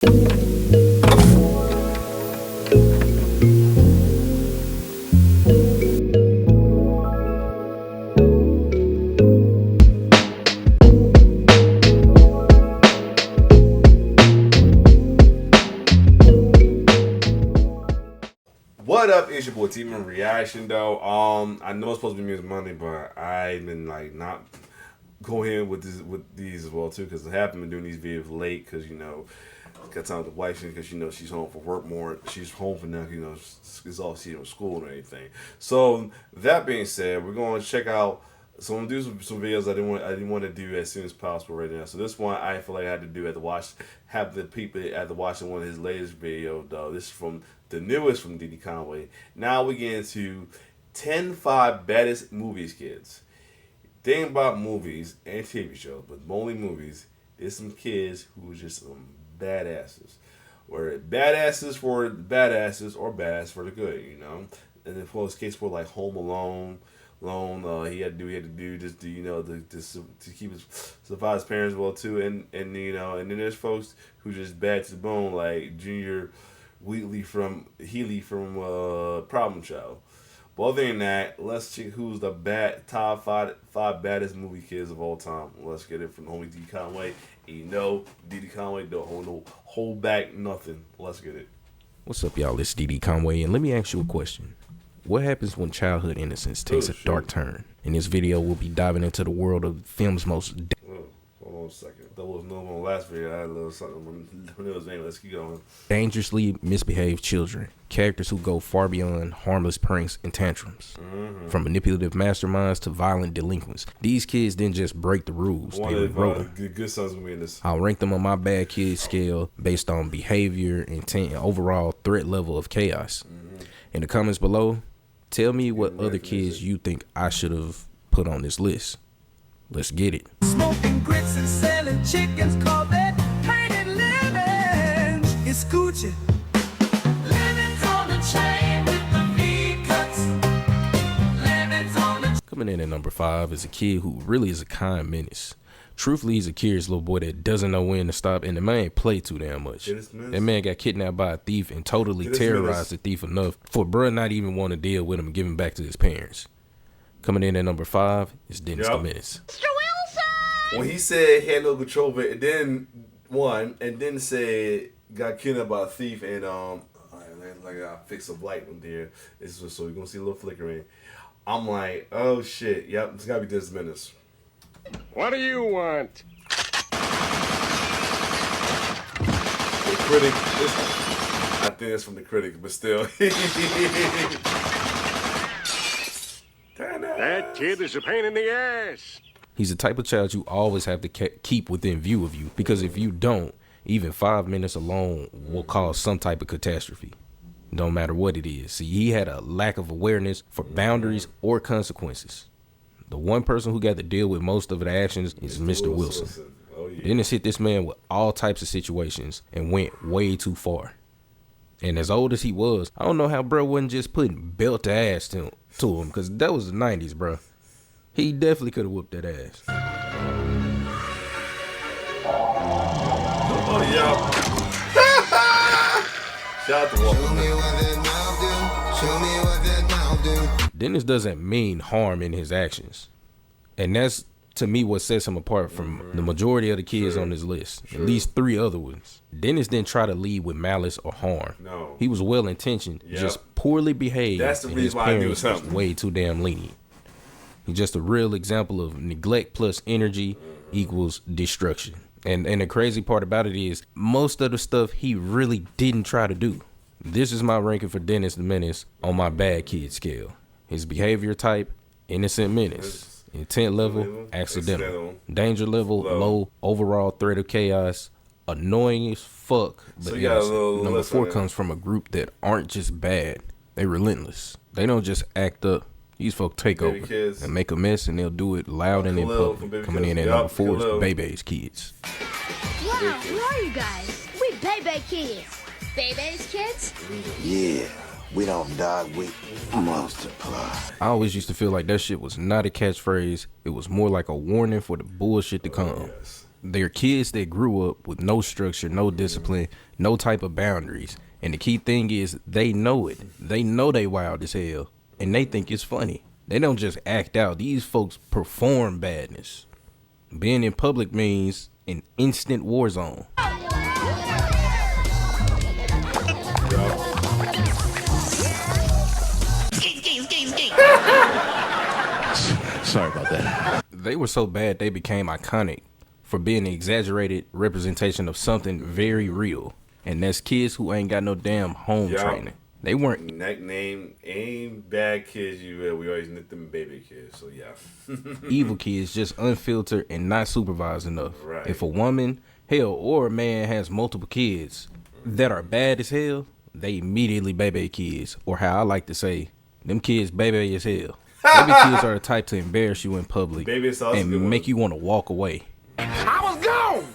What up? It's your boy T-Man Reaction though. I know it's supposed to be Music Monday, but I've been like not going in with these as well too, because I haven't been doing these videos late because got time with the wife because she's home for work more. She's home for now. It's all she's in school and everything. So that being said, we're going to check out. So I'm gonna do some videos I didn't want to do as soon as possible right now. So this one I feel like I had to do at the watch. Have the people at the watching one of his latest videos though. This is from the newest from Diddy Conway. Now we get into 10-5 baddest movies, kids. Thing about movies and TV shows, but only movies, is some kids who are just some badasses. Or badasses for badasses or badass for the good, And then for this case for like Home Alone, he had to do just to keep survive his parents well too, and then there's folks who just bad to the bone like Junior Healy from Problem Child. But other than that, let's check who's the top five baddest movie kids of all time. Let's get it from homie D Conway. And Diddy Conway don't hold back nothing. Let's get it. What's up, y'all? It's Diddy Conway, and let me ask you a question. What happens when childhood innocence takes a dark turn? In this video, we'll be diving into the world of film's most... Hold on a second. That was no one last video. I had a little something. Let's keep going. Dangerously misbehaved children. Characters who go far beyond harmless pranks and tantrums. From manipulative masterminds to violent delinquents. These kids didn't just break the rules. They rewrote them. Good sons will be in this. I'll rank them on my bad kid scale based on behavior, intent, and overall threat level of chaos. In the comments below, tell me what other kids you think I should have put on this list. Let's get it. Smoking grits and selling chickens, call that painted living. It's Gucci. Living's on the chain with the V-cuts. Living's on the... Coming in at number 5 is a kid who really is a kind menace. Truthfully, he's a curious little boy that doesn't know when to stop, and the man ain't play too damn much. That man got kidnapped by a thief and totally terrorized the thief enough for bruh not even want to deal with him and give him back to his parents. Coming in at number 5 is Dennis the Menace. Mr. Wilson! When he said he had no control of it, and then said got kidnapped by a thief, and like I fixed a light one there. This was so you're gonna see a little flickering. I'm like, oh shit, yep, it's gotta be Dennis the Menace. What do you want? The critic. I think it's from the critic, but still. That kid is a pain in the ass. He's the type of child you always have to keep within view of you, because if you don't, even 5 minutes alone will cause some type of catastrophe. No matter what it is. See, he had a lack of awareness for boundaries or consequences. The one person who got to deal with most of the actions is Mr. Wilson. Oh, yeah. Dennis hit this man with all types of situations and went way too far. And as old as he was, I don't know how bro wasn't just putting belt to ass to him, because that was the 90s, bro. He definitely could have whooped that ass. Oh, yeah. Shout out to Walker. Dennis doesn't mean harm in his actions. And that's, to me, what sets him apart from the majority of the kids on this list. At least 3 other ones. Dennis didn't try to lead with malice or harm. No. He was well-intentioned, just poorly behaved. That's the and reason why I knew something. Was way too damn lenient. He's just a real example of neglect plus energy equals destruction. And the crazy part about it is, most of the stuff he really didn't try to do. This is my ranking for Dennis the Menace on my bad kid scale. His behavior type, innocent menace. Intent level, accidental. Danger level, low. Overall threat of chaos, annoying as fuck. But so number 4 comes from a group that aren't just bad. They relentless. They don't just act up. These folk take over and make a mess, and they'll do it loud and in public. Coming in at number 4 is Baby's kids. Wow, who are you guys? We Baby kids. Baby's kids? Yeah, we don't die, we multiply. I always used to feel like that shit was not a catchphrase. It was more like a warning for the bullshit to come. They're kids that grew up with no structure, no discipline, no type of boundaries. And the key thing is they know it. They know they wild as hell. And they think it's funny. They don't just act out. These folks perform badness. Being in public means an instant war zone. Sorry about that. They were so bad they became iconic for being an exaggerated representation of something very real. And that's kids who ain't got no damn home training. They weren't. Nickname ain't bad kids. We always nick them baby kids. So yeah. Evil kids, just unfiltered and not supervised enough. Right. If a woman, hell, or a man has multiple kids that are bad as hell, they immediately baby kids. Or how I like to say, them kids baby as hell. Baby kids are the type to embarrass you in public and make you want to walk away. I was gone.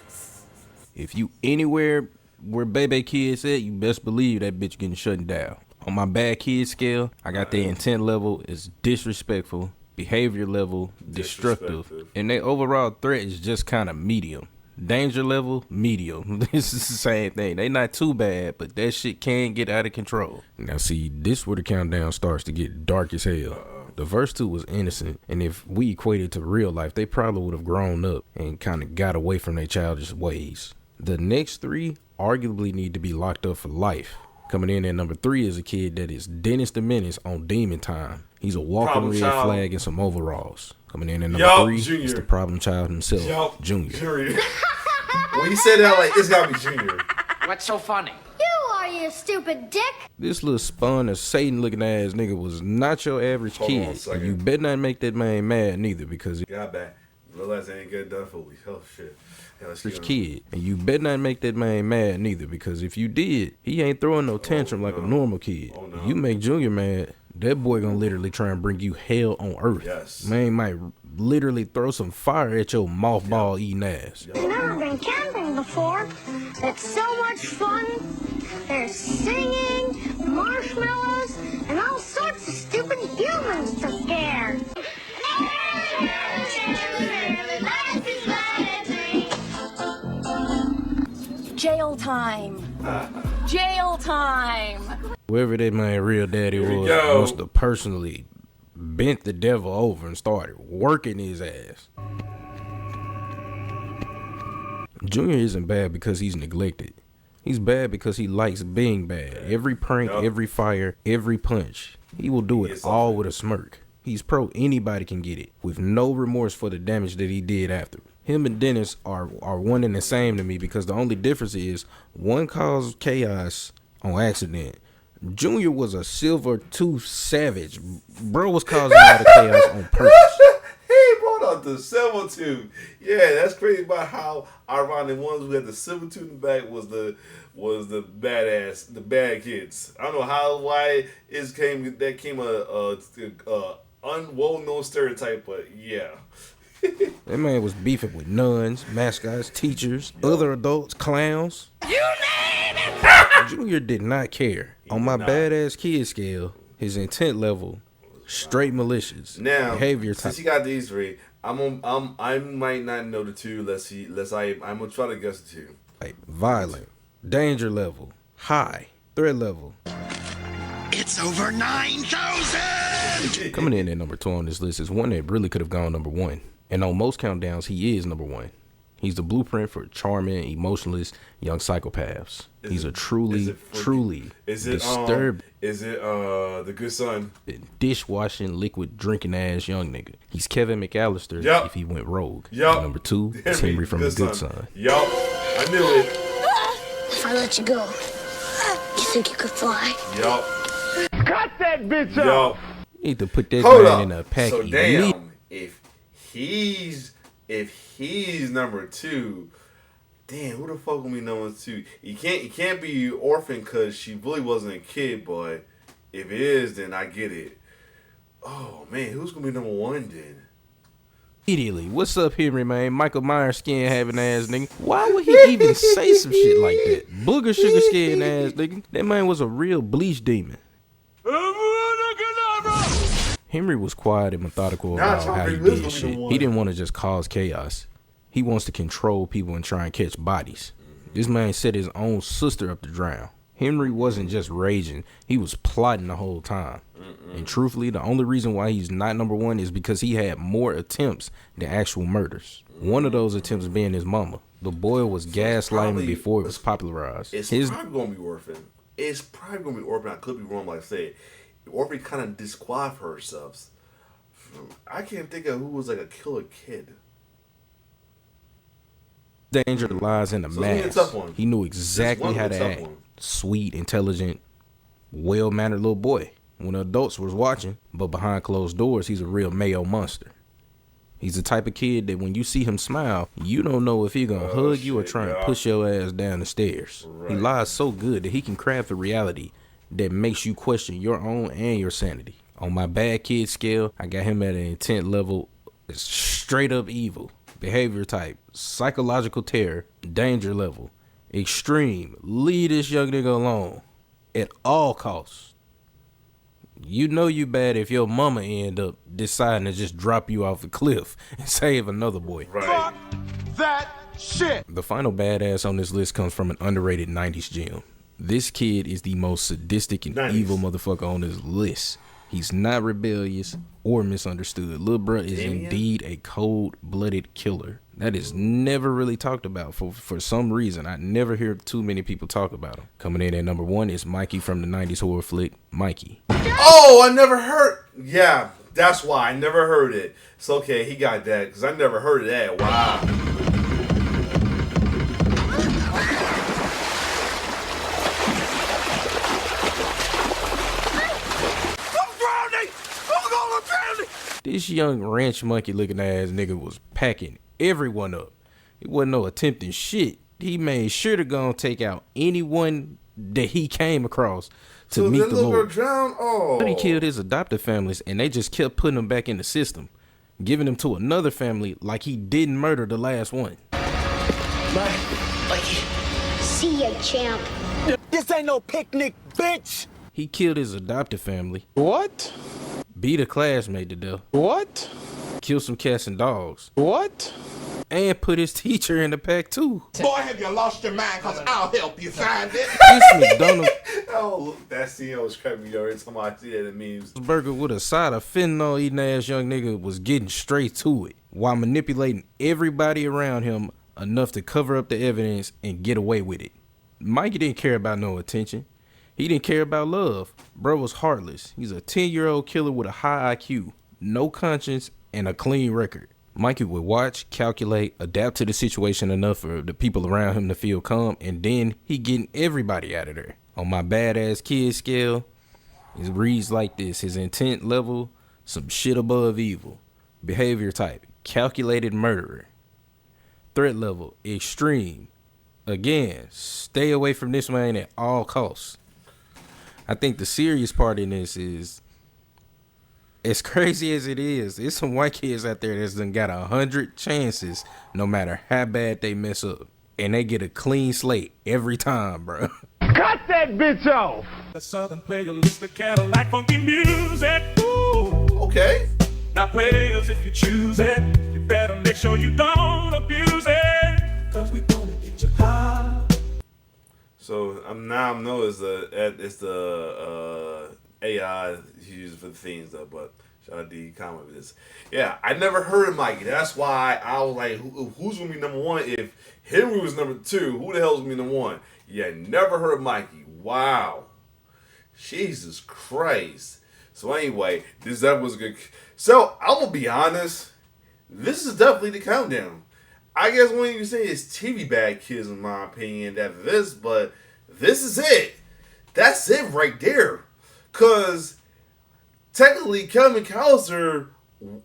If you anywhere where baby kids at, you best believe that bitch getting shut down. On my bad kid scale, I got the intent level is disrespectful, behavior level destructive, and their overall threat is just kind of medium. Danger level, medium. This is the same thing. They not too bad, but that shit can get out of control. Now see, this where the countdown starts to get dark as hell. The first two was innocent, and if we equate it to real life, they probably would have grown up and kind of got away from their childish ways. The next three arguably need to be locked up for life. Coming in at number 3 is a kid that is Dennis the Menace on Demon Time. He's a walking red flag in some overalls. Coming in at number 3 is the problem child himself, Junior. When you say that, like, it's gotta be Junior. What's so funny? You are, you stupid dick. This little spun of Satan looking ass nigga was not your average kid. You better not make that man mad neither, because got back. Little ass ain't good done for me. Oh shit. Kid, and you better not make that man mad neither, because if you did, he ain't throwing no tantrum like a normal kid. You make Junior mad, that boy gonna literally try and bring you hell on earth. Yes. Man might literally throw some fire at your mothball eating ass. I've never been camping before. It's so much fun. There's singing, marshmallows, and all sorts of stupid humans to scare. Jail time. Jail time. Whoever that man real daddy was must have personally bent the devil over and started working his ass. Junior isn't bad because he's neglected. He's bad because he likes being bad. Every prank, every fire, every punch, he will do it all with a smirk. He's pro anybody can get it, with no remorse for the damage that he did after. Him and Dennis are one and the same to me, because the only difference is one caused chaos on accident. Junior was a silver tooth savage. Bro was causing all the chaos on purpose. He brought out the silver tooth. Yeah, that's crazy about how ironic ones who had the silver tooth in the back was the badass, the bad kids. I don't know why that came a unwell-known stereotype, but yeah. That man was beefing with nuns, mascots, teachers, other adults, clowns. You name it! Junior did not care. On my badass kid scale, his intent level, straight malicious. Now, behavior since type. you got these three, I might not know the two. I'm gonna try to guess the two. Like violent, danger level, high, threat level. It's over 9,000! Coming in at number 2 on this list is one that really could have gone number 1. And on most countdowns, he is number 1. He's the blueprint for charming, emotionless young psychopaths. He's a truly disturbed. Is it the good son? Dishwashing, liquid drinking ass young nigga. He's Kevin McAllister if he went rogue. Number 2 is Henry from The Good Son. Yup, I knew it. If I let you go, you think you could fly? Yup. Cut that bitch up! You need to put that man in a pack. So damn, if he's number 2, damn, who the fuck will be number 2? He can't be orphan because she really wasn't a kid, but if it is, then I get it. Oh man, who's gonna be number 1 then? Immediately, what's up, Henry, man? Michael Myers skin having ass nigga. Why would he even say some shit like that? Booger sugar skin ass nigga. That man was a real bleach demon. Henry was quiet and methodical about how he did shit. He didn't want to just cause chaos. He wants to control people and try and catch bodies. This man set his own sister up to drown. Henry wasn't just raging, he was plotting the whole time. And truthfully, the only reason why he's not number one is because he had more attempts than actual murders. One of those attempts being his mama. The boy was gaslighting before it was popularized. It's probably going to be Orphan. It's probably going to be Orphan. I could be wrong, like I said. Orphan kind of disqualified herself. I can't think of who was like a killer kid. Danger lies in the mask. He knew exactly how to act. One. Sweet, intelligent, well-mannered little boy when adults was watching, but behind closed doors, he's a real Mayo monster. He's the type of kid that when you see him smile, you don't know if he's gonna hug you or try and push your ass down the stairs. Right. He lies so good that he can craft a reality that makes you question your own and your sanity. On my bad kid scale, I got him at an intent level straight up evil. Behavior type, psychological terror, danger level, extreme, leave this young nigga alone at all costs. You know you bad if your mama end up deciding to just drop you off a cliff and save another boy. Right. Fuck that shit. The final badass on this list comes from an underrated 90s gem. This kid is the most sadistic and evil motherfucker on this list. He's not rebellious or misunderstood. Lil Bruh is indeed a cold-blooded killer. That is never really talked about for some reason. I never hear too many people talk about him. Coming in at number one is Mikey from the 90s horror flick, Mikey. Oh, I never heard. Yeah, that's why I never heard it. It's okay, he got that, because I never heard of that. Wow. This young ranch monkey looking ass nigga was packing everyone up. It wasn't no attempting shit. He made sure to go and take out anyone that he came across to meet the Lord. But he killed his adoptive families and they just kept putting him back in the system, giving him to another family like he didn't murder the last one. See ya, champ. This ain't no picnic, bitch. He killed his adoptive family. What? Beat a classmate to death. What? Killed some cats and dogs. What? And put his teacher in the pack too. Boy, have you lost your mind? Cause I'll help you find it. This McDonald's Oh, that scene was cracking me every time I see that in memes. burger with a side of fentanyl eating ass young nigga was getting straight to it while manipulating everybody around him enough to cover up the evidence and get away with it. Mikey didn't care about no attention. He didn't care about love. Bro was heartless. He's a 10-year-old killer with a high IQ, no conscience, and a clean record. Mikey would watch, calculate, adapt to the situation enough for the people around him to feel calm, and then he getting everybody out of there. On my badass kid scale, it reads like this. His intent level, some shit above evil. Behavior type, calculated murderer. Threat level, extreme. Again, stay away from this man at all costs. I think the serious part in this is, as crazy as it is, there's some white kids out there that's done got 100 chances no matter how bad they mess up. And they get a clean slate every time, bro. Cut that bitch off. The Southern playlist, the Cadillac funky music. Ooh. Okay. Now players, if you choose it, you better make sure you don't abuse it. Cause we gonna get you high. So now I know it's the AI he's using for the themes though, but shout out to comment with this. Yeah, I never heard of Mikey. That's why I was like, who's gonna be number one? If Henry was number two, who the hell's gonna be number one? Yeah, never heard of Mikey. Wow, Jesus Christ. So anyway, this episode was good. So I'm gonna be honest. This is definitely the countdown. I guess when you say it's TV Bad Kids, in my opinion, that this, but this is it. That's it right there. Cause technically, Kevin McAllister,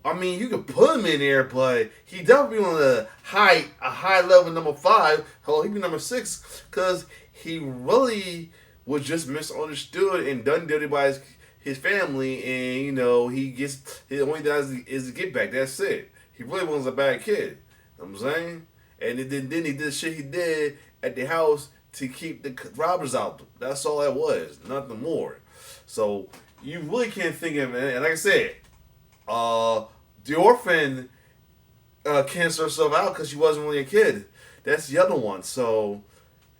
I mean, you could put him in there, but he definitely on a high level number 5. Hell, he'd be number 6, cause he really was just misunderstood and done dirty by his family, and you know he gets his only does is to get back. That's it. He really wasn't a bad kid. You know what I'm saying? And then he did shit he did at the house to keep the robbers out. That's all that was. Nothing more. So you really can't think of it. And like I said, the orphan cancel herself out because she wasn't really a kid. That's the other one. So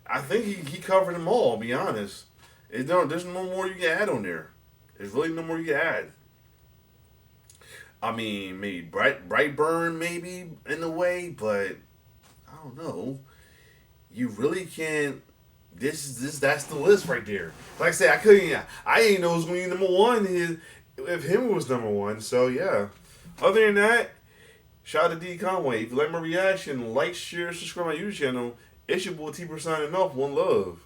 I think he covered them all. I'll be honest. There's no more you can add on there. There's really no more you can add. I mean, maybe Brightburn, maybe in a way, but I don't know. You really can't. That's the list right there. Like I said, I didn't know it was gonna be number one. If him was number one, so yeah. Other than that, shout out to D Conway. If you like my reaction, like, share, subscribe to my YouTube channel. It's your boy T signing off. One love.